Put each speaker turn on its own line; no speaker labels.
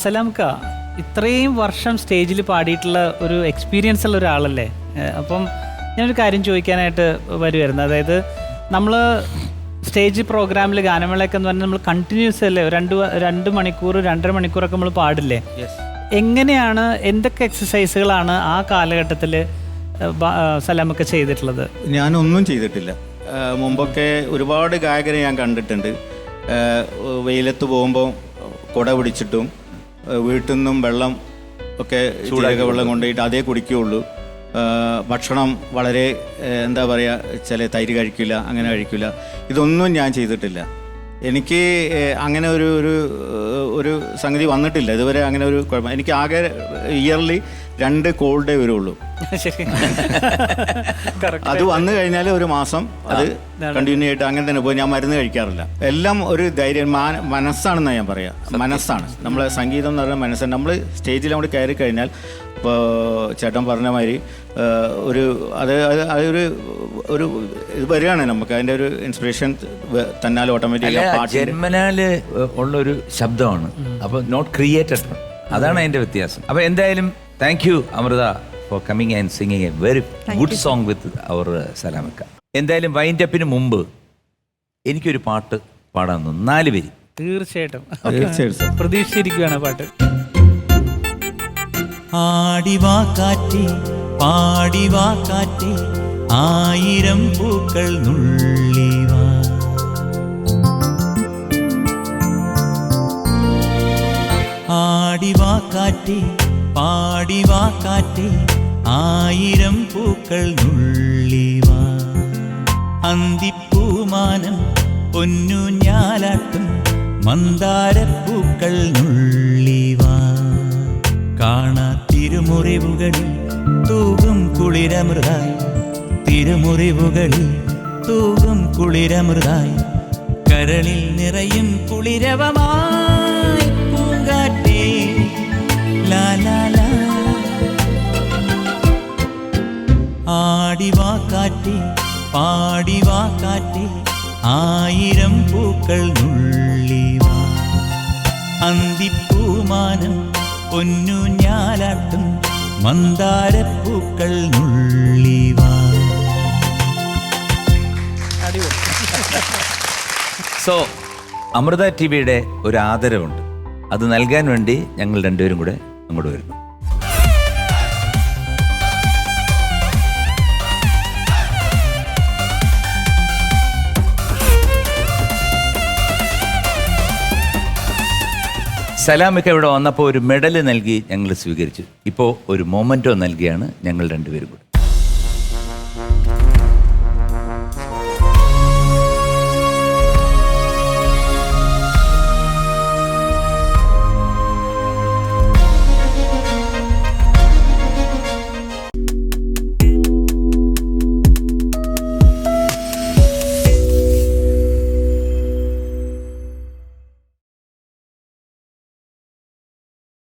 സലാംക്ക ഇത്രയും വർഷം സ്റ്റേജിൽ പാടിയിട്ടുള്ള ഒരു എക്സ്പീരിയൻസ് ഉള്ള ഒരാളല്ലേ? അപ്പം ഞാനൊരു കാര്യം ചോദിക്കാനായിട്ട് വരുമായിരുന്നു. അതായത് നമ്മൾ സ്റ്റേജ് പ്രോഗ്രാമിൽ ഗാനമേളയൊക്കെ എന്ന് പറഞ്ഞാൽ നമ്മൾ കണ്ടിന്യൂസ് അല്ലേ, രണ്ട് മണിക്കൂർ 2.5 മണിക്കൂറൊക്കെ നമ്മൾ പാടില്ലേ? എങ്ങനെയാണ്, എന്തൊക്കെ എക്സസൈസുകളാണ് ആ കാലഘട്ടത്തിൽ സലാമൊക്കെ ചെയ്തിട്ടുള്ളത്?
ഞാനൊന്നും ചെയ്തിട്ടില്ല. മുമ്പൊക്കെ ഒരുപാട് ഗായകരെ ഞാൻ കണ്ടിട്ടുണ്ട്. വെയിലത്ത് പോകുമ്പോൾ കുട പിടിച്ചിട്ടും വീട്ടിൽ നിന്നും വെള്ളം ഒക്കെ ചൂടൊക്കെ വെള്ളം കൊണ്ടുപോയിട്ട് അതേ കുടിക്കുകയുള്ളൂ. ഭക്ഷണം വളരെ എന്താ പറയുക, ചില തൈര് കഴിക്കില്ല, അങ്ങനെ കഴിക്കില്ല. ഇതൊന്നും ഞാൻ ചെയ്തിട്ടില്ല. എനിക്ക് അങ്ങനെ ഒരു സംഗതി വന്നിട്ടില്ല ഇതുവരെ. അങ്ങനെ ഒരു കുഴപ്പം എനിക്ക് ആകെ ഇയർലി 2 കോൾഡേ വരുള്ളൂ. അത് വന്നു കഴിഞ്ഞാൽ ഒരു മാസം അത് കണ്ടിന്യൂ ആയിട്ട് അങ്ങനെ തന്നെ പോയി. ഞാൻ മരുന്ന് കഴിക്കാറില്ല. എല്ലാം ഒരു ധൈര്യം, മനസ്സാണെന്നാണ് ഞാൻ പറയാം. മനസ്സാണ് നമ്മളെ സംഗീതം എന്ന് പറയുന്ന മനസ്സാണ്. നമ്മൾ സ്റ്റേജിൽ അങ്ങോട്ട് കയറി കഴിഞ്ഞാൽ ഇപ്പോൾ ചേട്ടൻ പറഞ്ഞ മാതിരി അതൊരു ഇത് വരികയാണ് നമുക്ക്. അതിൻ്റെ ഒരു ഇൻസ്പിറേഷൻ തന്നാൽ ഓട്ടോമാറ്റിക്
ജന്മനാല് ഉള്ളൊരു ശബ്ദമാണ്. അപ്പോൾ നോട്ട് ക്രിയേറ്റഡ്. അതാണ് അതിൻ്റെ വ്യത്യാസം. അപ്പോൾ എന്തായാലും thank you Amritha for coming and singing a very good song with our സലാമക്ക. എന്തായാലും വൈൻഡപ്പിന് മുമ്പ് എനിക്കൊരു പാട്ട് പാടാൻ 4 പേര്.
തീർച്ചയായിട്ടും പ്രതീക്ഷിച്ചിരിക്കുകയാണ് പാട്ട്.
ആടിവാ കാറ്റേ പാടിവാ കാറ്റേ 1000 പൂക്കൾ നുള്ളിവാ. ആടിവാ കാറ്റേ പാടിവാ കാറ്റേ 1000 പൂക്കൾ നുള്ളിവാ. അന്തിപ്പൂമാനം പൊന്നു ഞാലാട്ടും മന്ദാരപ്പൂക്കൾ നുള്ളിവാ. കാണാ തിരുമുറിവുകളിൽ തൂകും കുളിരമൃതായി, തിരുമുറിവുകളിൽ തൂകും കുളിരമൃതായി, കരളിൽ നിറയും കുളിരവമായി പൂങ്കാറ്റേ ലാലാ. ആടിവാ കാറ്റേ പാടിവാ കാറ്റേ 1000 പൂക്കൾ നുള്ളിവാ. അന്തിപ്പൂമാനം പൊന്നു ഞാലാട്ടും മന്ദാരപ്പൂക്കൾ നുള്ളിവാ.
സോ അമൃത ടിവിയുടെ ഒരു ആദരവുണ്ട്. അത് നൽകാൻ വേണ്ടി ഞങ്ങൾ 2 പേരും കൂടെ അങ്ങോട്ട് വരുന്നു. സലാമൊക്കെ ഇവിടെ വന്നപ്പോൾ ഒരു മെഡൽ നൽകി ഞങ്ങൾ സ്വീകരിച്ചു. ഇപ്പോൾ ഒരു മൊമെൻറ്റോ നൽകിയാണ് ഞങ്ങൾ 2 പേരും കൂടെ.